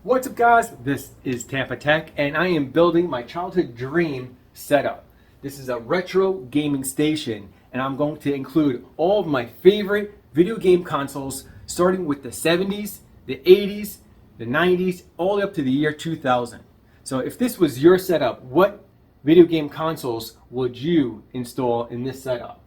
What's up guys, this is Tampatec and I am building my childhood dream setup. This is a retro gaming station and I'm going to include all of my favorite video game consoles starting with the 70s, the 80s, the 90s, all the way up to the year 2000. So if this was your setup, what video game consoles would you install in this setup?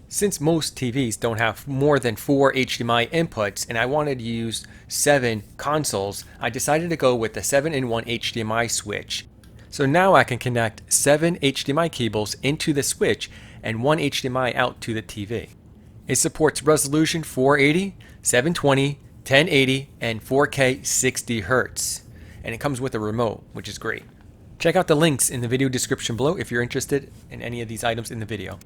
Since most TVs don't have more than 4 HDMI inputs and I wanted to use 7 consoles, I decided to go with the 7-in-1 HDMI switch. So now I can connect 7 HDMI cables into the switch and 1 HDMI out to the TV. It supports resolution 480, 720, 1080, and 4K 60 Hz. And it comes with a remote, which is great. Check out the links in the video description below if you're interested in any of these items in the video.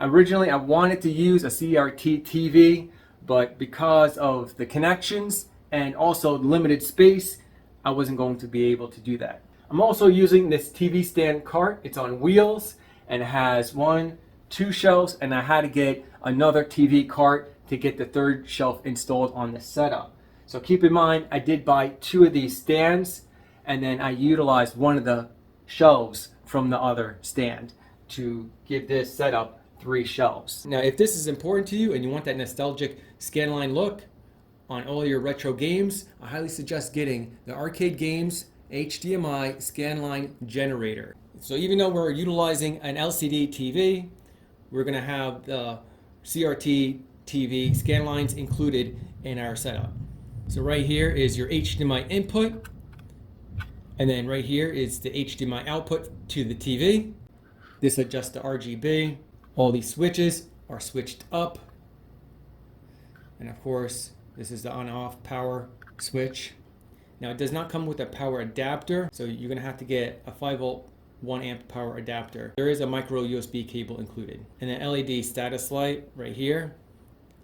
Originally, I wanted to use a CRT TV, but because of the connections and also limited space, I wasn't going to be able to do that. I'm also using this TV stand cart. It's on wheels and it has 2 shelves, and I had to get another TV cart to get the 3rd shelf installed on the setup. So keep in mind, I did buy 2 of these stands and then I utilized one of the shelves from the other stand to give this setup 3 shelves. Now, if this is important to you and you want that nostalgic scanline look on all your retro games, I highly suggest getting the Arcade Games HDMI scanline generator. So even though we're utilizing an LCD TV, we're going to have the CRT TV scanlines included in our setup. So right here is your HDMI input, and then right here is the HDMI output to the TV. This adjusts the RGB. All these switches are switched up, and of course this is the on-off power switch. Now it does not come with a power adapter, so you're gonna have to get a 5-volt 1-amp power adapter. There is a micro USB cable included, and an LED status light right here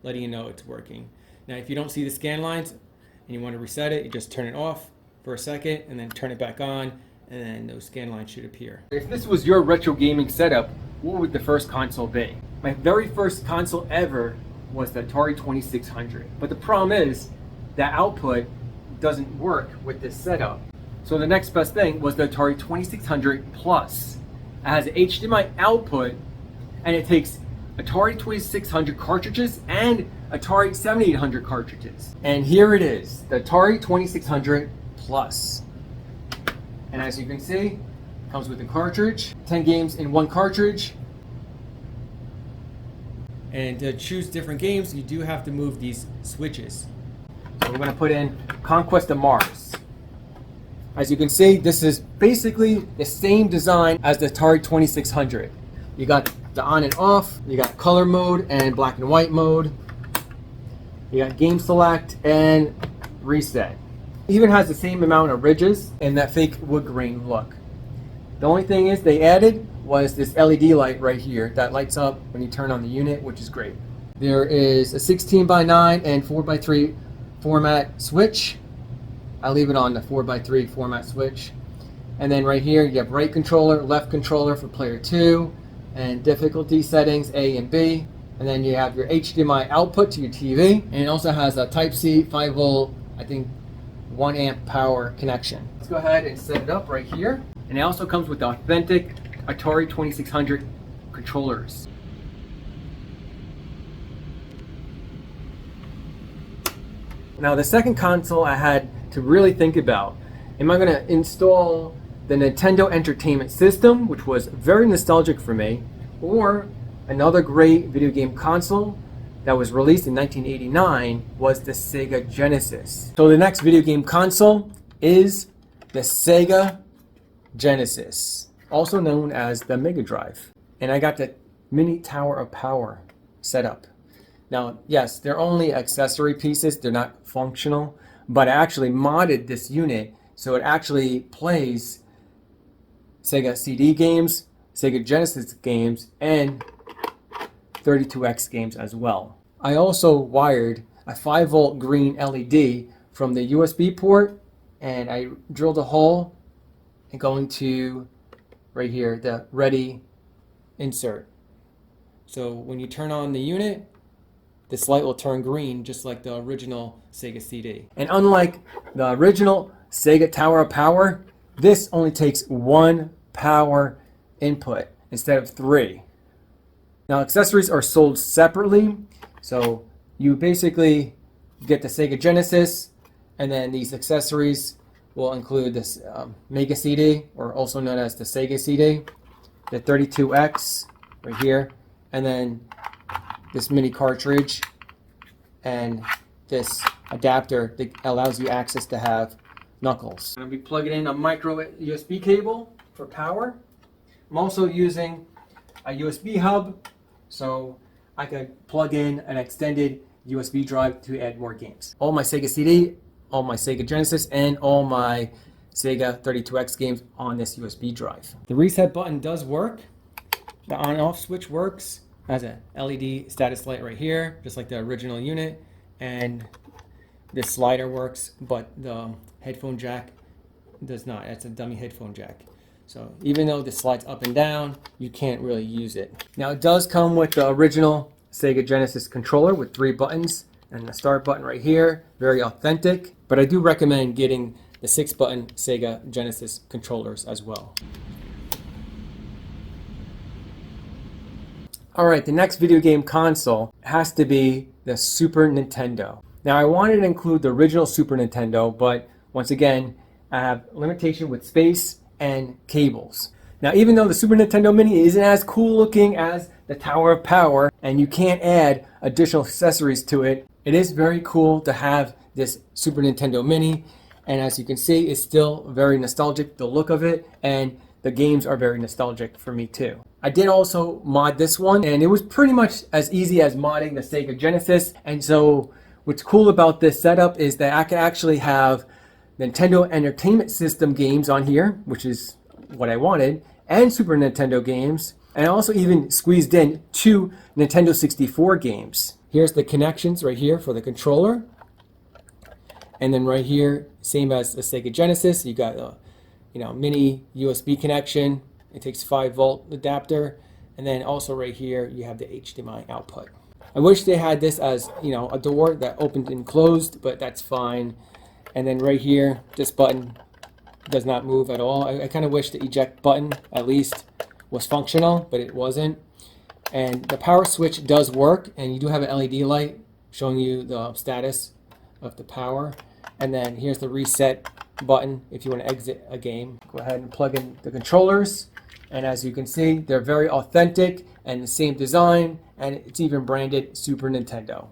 letting you know it's working. Now if you don't see the scan lines and you want to reset it, you just turn it off for a second and then turn it back on, and then those scan lines should appear. If this was your retro gaming setup, what would the first console be? My very first console ever was the Atari 2600. But the problem is that output doesn't work with this setup. So the next best thing was the Atari 2600 Plus. It has an HDMI output and it takes Atari 2600 cartridges and Atari 7800 cartridges. And here it is, the Atari 2600 Plus. And as you can see, comes with a cartridge, 10 games in 1 cartridge. And to choose different games, you do have to move these switches. So we're going to put in Conquest of Mars. As you can see, this is basically the same design as the Atari 2600. You got the on and off, you got color mode and black and white mode. You got game select and reset. It even has the same amount of ridges and that fake wood grain look. The only thing is they added was this LED light right here that lights up when you turn on the unit, which is great. There is a 16:9 and 4:3 format switch. I leave it on the 4:3 format switch. And then right here you have right controller, left controller for player 2, and difficulty settings A and B. And then you have your HDMI output to your TV, and it also has a Type-C 5-volt, I think 1-amp power connection. Let's go ahead and set it up right here. And it also comes with the authentic Atari 2600 controllers. Now the second console I had to really think about, am I going to install the Nintendo Entertainment System, which was very nostalgic for me, or another great video game console that was released in 1989 was the Sega Genesis. So the next video game console is the Sega Genesis, also known as the Mega Drive. And I got the mini Tower of Power set up. Now, yes, they're only accessory pieces, they're not functional, but I actually modded this unit so it actually plays Sega CD games, Sega Genesis games, and 32X games as well. I also wired a 5-volt green LED from the USB port, and I drilled a hole and going to right here, the ready insert. So when you turn on the unit, this light will turn green just like the original Sega CD. And unlike the original Sega Tower of Power, this only takes one power input instead of three. Now accessories are sold separately, so you basically get the Sega Genesis, and then these accessories will include this Mega CD, or also known as the Sega CD, the 32X right here, and then this mini cartridge, and this adapter that allows you access to have knuckles. I'm going to be plugging in a micro USB cable for power. I'm also using a USB hub, so I could plug in an extended USB drive to add more games. All my Sega CD, all my Sega Genesis, and all my Sega 32X games on this USB drive. The reset button does work. The on-off switch works. Has a LED status light right here, just like the original unit, and this slider works, but the headphone jack does not. It's a dummy headphone jack. So even though this slides up and down, you can't really use it. Now it does come with the original Sega Genesis controller with 3 buttons and the start button right here, very authentic, but I do recommend getting the 6-button Sega Genesis controllers as well. Alright, the next video game console has to be the Super Nintendo. Now I wanted to include the original Super Nintendo, but once again, I have limitation with space and cables. Now even though the Super Nintendo Mini isn't as cool looking as the Tower of Power, and you can't add additional accessories to it, it is very cool to have this Super Nintendo Mini, and as you can see, it's still very nostalgic, the look of it, and the games are very nostalgic for me too. I did also mod this one, and it was pretty much as easy as modding the Sega Genesis. And so what's cool about this setup is that I can actually have Nintendo Entertainment System games on here, which is what I wanted, and Super Nintendo games, and I also even squeezed in 2 Nintendo 64 games. Here's the connections right here for the controller, and then right here, same as the Sega Genesis, you got a mini USB connection. It takes 5-volt adapter, and then also right here you have the HDMI output. I wish they had this as a door that opened and closed, but that's fine. And then right here, this button does not move at all. I kind of wish the eject button at least was functional, but it wasn't. And the power switch does work, and you do have an LED light showing you the status of the power. And then here's the reset button if you want to exit a game. Go ahead and plug in the controllers, and as you can see, they're very authentic and the same design, and it's even branded Super Nintendo.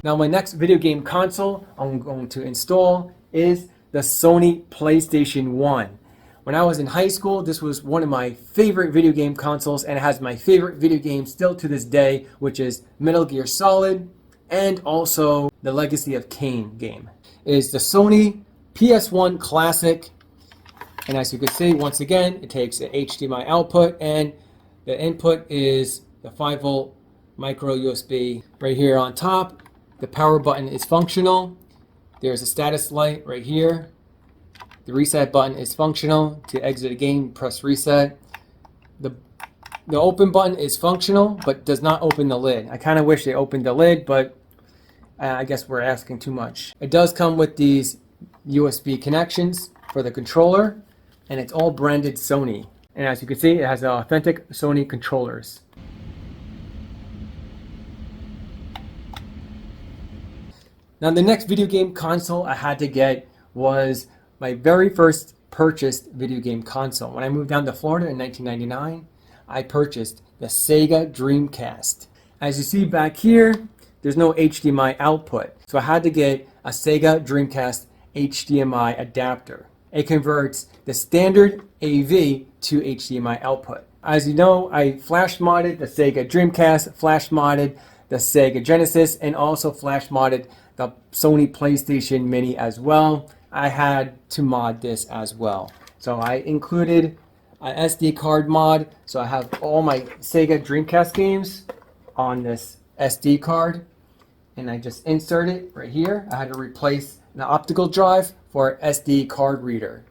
Now my next video game console I'm going to install is the Sony PlayStation 1. When I was in high school, this was one of my favorite video game consoles, and it has my favorite video game still to this day, which is Metal Gear Solid, and also the Legacy of Kain game. It is the Sony PS1 Classic, and as you can see, once again, it takes an HDMI output, and the input is the 5-volt micro USB right here on top. The power button is functional. There's a status light right here. The reset button is functional. To exit a game, press reset. The open button is functional, but does not open the lid. I kind of wish they opened the lid, but I guess we're asking too much. It does come with these USB connections for the controller, and it's all branded Sony. And as you can see, it has the authentic Sony controllers. Now the next video game console I had to get was my very first purchased video game console. When I moved down to Florida in 1999, I purchased the Sega Dreamcast. As you see back here, there's no HDMI output. So I had to get a Sega Dreamcast HDMI adapter. It converts the standard AV to HDMI output. As you know, I flash modded the Sega Dreamcast, flash modded the Sega Genesis, and also flash modded the Sony PlayStation Mini as well. I had to mod this as well. So I included an SD card mod. So I have all my Sega Dreamcast games on this SD card, and I just insert it right here. I had to replace the optical drive for SD card reader.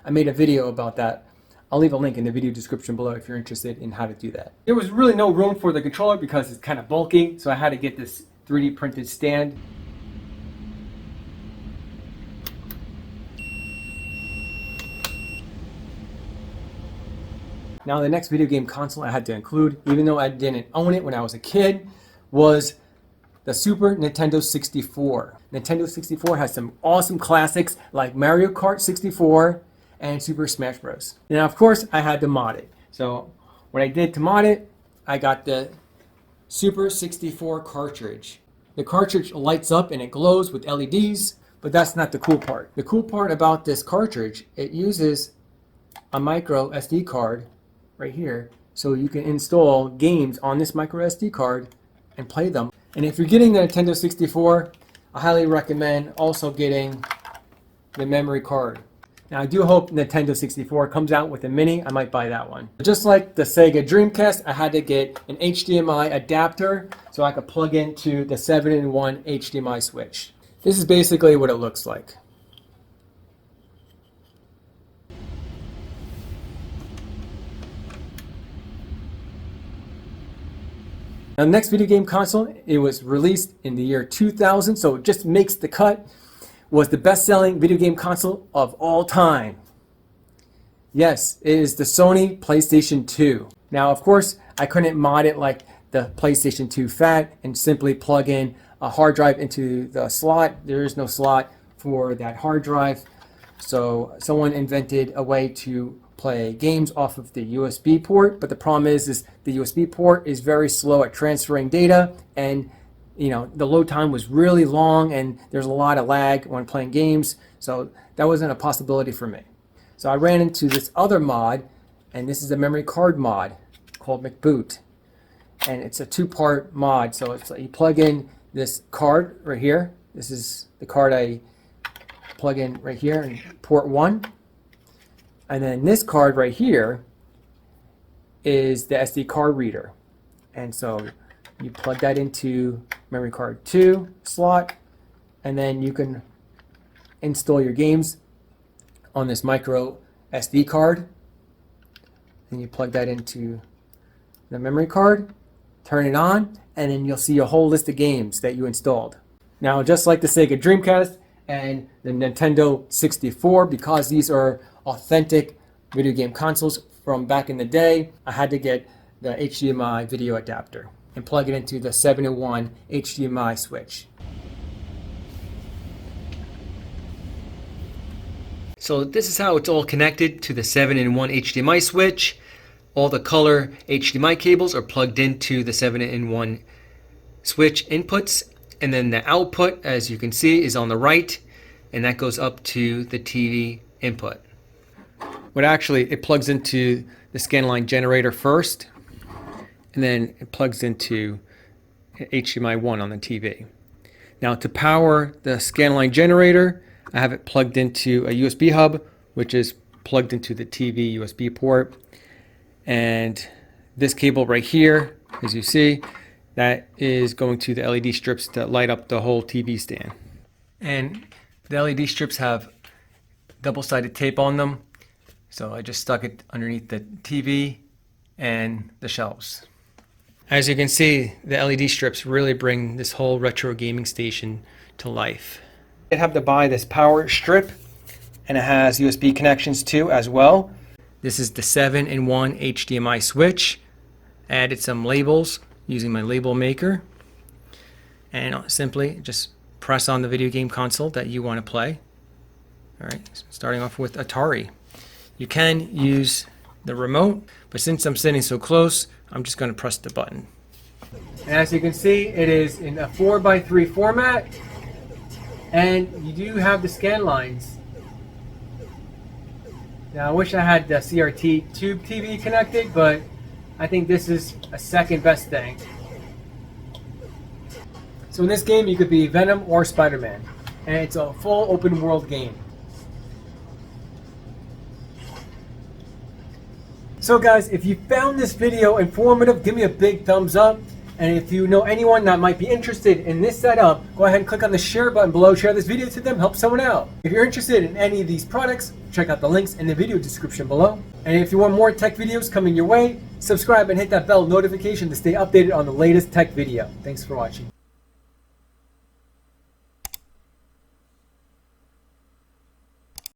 I made a video about that I'll leave a link in the video description below if you're interested in how to do that. There was really no room for the controller because it's kind of bulky, so I had to get this 3D printed stand. Now the next video game console I had to include, even though I didn't own it when I was a kid, was the Super Nintendo 64. Nintendo 64 has some awesome classics like Mario Kart 64 and Super Smash Bros. Now of course I had to mod it. So what I did to mod it, I got the Super 64 cartridge. The cartridge lights up and it glows with LEDs, but that's not the cool part. The cool part about this cartridge, it uses a micro SD card right here, so you can install games on this micro SD card and play them. And if you're getting the Nintendo 64, I highly recommend also getting the memory card. Now I do hope Nintendo 64 comes out with a mini. I might buy that one. Just like the Sega Dreamcast, I had to get an HDMI adapter so I could plug into the 7-in-1 HDMI switch. This is basically what it looks like. Now the next video game console, it was released in the year 2000, so it just makes the cut, was the best-selling video game console of all time. Yes, it is the Sony Playstation 2. Now of course, I couldn't mod it like the PlayStation 2 Fat and simply plug in a hard drive into the slot. There is no slot for that hard drive. So someone invented a way to play games off of the USB port, but the problem is the USB port is very slow at transferring data, and the load time was really long and there's a lot of lag when playing games, so that wasn't a possibility for me. So I ran into this other mod, and this is a memory card mod called McBoot, and it's a two-part mod. So it's like you plug in this card right here. This is the card I plug in right here in port 1. And then this card right here is the SD card reader. And so you plug that into memory card 2 slot, and then you can install your games on this micro SD card. And you plug that into the memory card, turn it on, and then you'll see a whole list of games that you installed. Now, just like the Sega Dreamcast and the Nintendo 64, because these are authentic video game consoles from back in the day, I had to get the HDMI video adapter and plug it into the 7-in-1 HDMI switch. So this is how it's all connected to the 7-in-1 HDMI switch. All the color HDMI cables are plugged into the 7-in-1 switch inputs, and then the output, as you can see, is on the right, and that goes up to the TV input. But actually, it plugs into the scanline generator first, and then it plugs into HDMI 1 on the TV. Now to power the scanline generator, I have it plugged into a USB hub, which is plugged into the TV USB port. And this cable right here, as you see, that is going to the LED strips that light up the whole TV stand. And the LED strips have double-sided tape on them, so I just stuck it underneath the TV and the shelves. As you can see, the LED strips really bring this whole retro gaming station to life. I have to buy this power strip, and it has USB connections too as well. This is the 7-in-1 HDMI switch. Added some labels using my label maker, and I'll simply just press on the video game console that you want to play. Alright, starting off with Atari. You can use the remote, but since I'm sitting so close, I'm just going to press the button. And as you can see, it is in a 4:3 format, and you do have the scan lines. Now I wish I had the CRT tube TV connected, but I think this is a second best thing. So in this game you could be Venom or Spider-Man, and it's a full open world game. So guys, if you found this video informative, give me a big thumbs up. And if you know anyone that might be interested in this setup, go ahead and click on the share button below, share this video to them, help someone out. If you're interested in any of these products, check out the links in the video description below. And if you want more tech videos coming your way, subscribe and hit that bell notification to stay updated on the latest tech video. Thanks for watching.